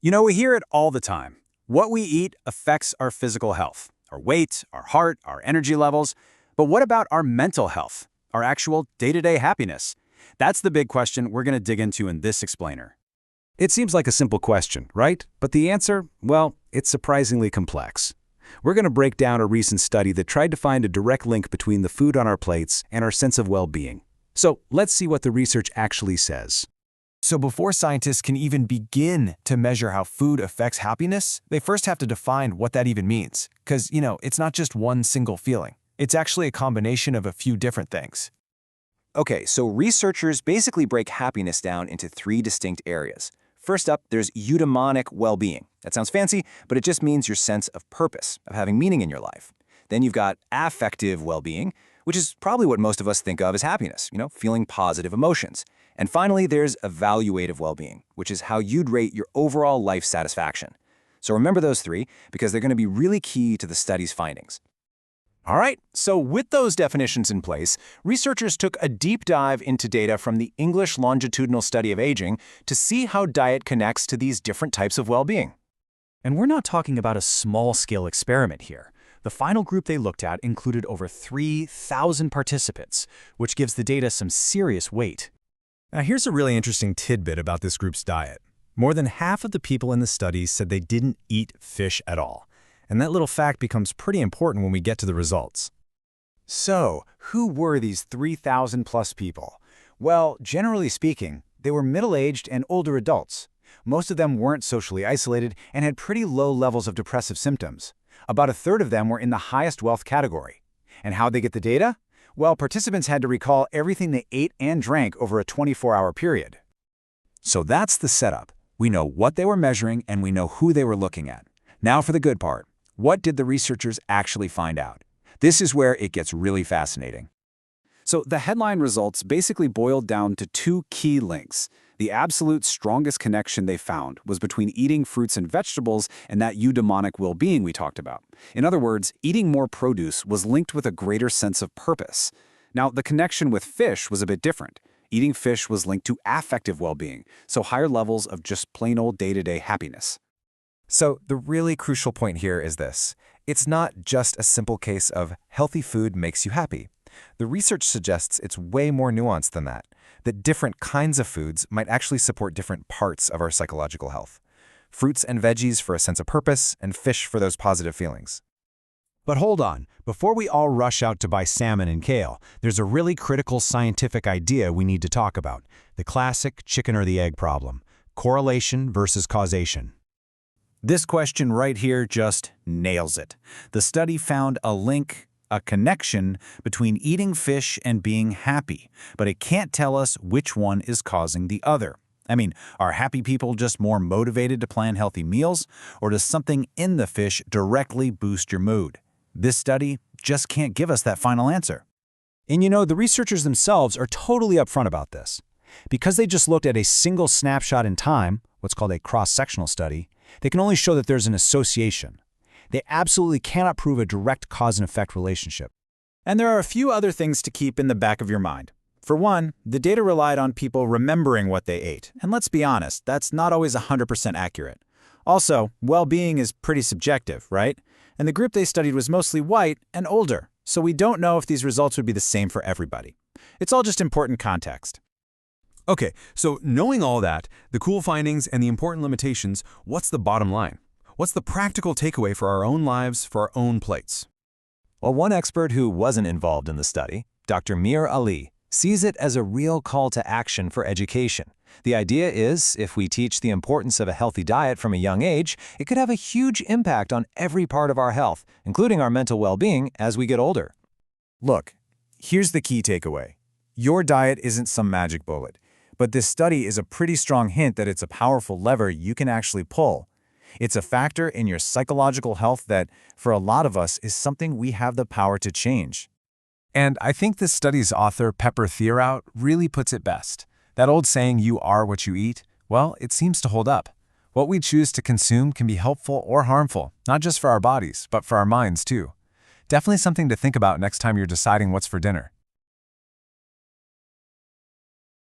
We hear it all the time. What we eat affects our physical health, our weight, our heart, our energy levels. But what about our mental health, our actual day-to-day happiness? That's the big question we're going to dig into in this explainer. It seems like a simple question, right? But the answer, well, it's surprisingly complex. We're going to break down a recent study that tried to find a direct link between the food on our plates and our sense of well-being. So let's see what the research actually says. So before scientists can even begin to measure how food affects happiness, they first have to define what that even means. Because, it's not just one single feeling. It's actually a combination of a few different things. Okay, so researchers basically break happiness down into 3 distinct areas. First up, there's eudemonic well-being. That sounds fancy, but it just means your sense of purpose, of having meaning in your life. Then you've got affective well-being, which is probably what most of us think of as happiness, feeling positive emotions. And finally, there's evaluative well-being, which is how you'd rate your overall life satisfaction. So remember those 3, because they're going to be really key to the study's findings. All right, so with those definitions in place, researchers took a deep dive into data from the English Longitudinal Study of Aging to see how diet connects to these different types of well-being. And we're not talking about a small-scale experiment here. The final group they looked at included over 3,000 participants, which gives the data some serious weight. Now, here's a really interesting tidbit about this group's diet. More than half of the people in the study said they didn't eat fish at all. And that little fact becomes pretty important when we get to the results. So, who were these 3,000-plus people? Well, generally speaking, they were middle-aged and older adults. Most of them weren't socially isolated and had pretty low levels of depressive symptoms. About a third of them were in the highest wealth category. And how'd they get the data? Well, participants had to recall everything they ate and drank over a 24-hour period. So that's the setup. We know what they were measuring and we know who they were looking at. Now for the good part. What did the researchers actually find out? This is where it gets really fascinating. So the headline results basically boiled down to 2 key links. The absolute strongest connection they found was between eating fruits and vegetables and that eudemonic well-being we talked about. In other words, eating more produce was linked with a greater sense of purpose. Now, the connection with fish was a bit different. Eating fish was linked to affective well-being, so higher levels of just plain old day-to-day happiness. So the really crucial point here is this. It's not just a simple case of healthy food makes you happy. The research suggests it's way more nuanced than that different kinds of foods might actually support different parts of our psychological health. Fruits and veggies for a sense of purpose, and fish for those positive feelings. But hold on, before we all rush out to buy salmon and kale, there's a really critical scientific idea we need to talk about. The classic chicken or the egg problem. Correlation versus causation. This question right here just nails it. The study found a link, a connection between eating fish and being happy, but it can't tell us which one is causing the other. I mean, are happy people just more motivated to plan healthy meals, or does something in the fish directly boost your mood? This study just can't give us that final answer. And the researchers themselves are totally upfront about this. Because they just looked at a single snapshot in time, what's called a cross-sectional study, they can only show that there's an association. They absolutely cannot prove a direct cause and effect relationship. And there are a few other things to keep in the back of your mind. For one, the data relied on people remembering what they ate. And let's be honest, that's not always 100% accurate. Also, well-being is pretty subjective, right? And the group they studied was mostly white and older, so we don't know if these results would be the same for everybody. It's all just important context. Okay, so knowing all that, the cool findings and the important limitations, what's the bottom line? What's the practical takeaway for our own lives, for our own plates? Well, one expert who wasn't involved in the study, Dr. Mir Ali, sees it as a real call to action for education. The idea is, if we teach the importance of a healthy diet from a young age, it could have a huge impact on every part of our health, including our mental well-being as we get older. Look, here's the key takeaway. Your diet isn't some magic bullet, but this study is a pretty strong hint that it's a powerful lever you can actually pull. It's a factor in your psychological health that, for a lot of us, is something we have the power to change. And I think this study's author, Pepper Therout, really puts it best. That old saying, you are what you eat, well, it seems to hold up. What we choose to consume can be helpful or harmful, not just for our bodies, but for our minds too. Definitely something to think about next time you're deciding what's for dinner.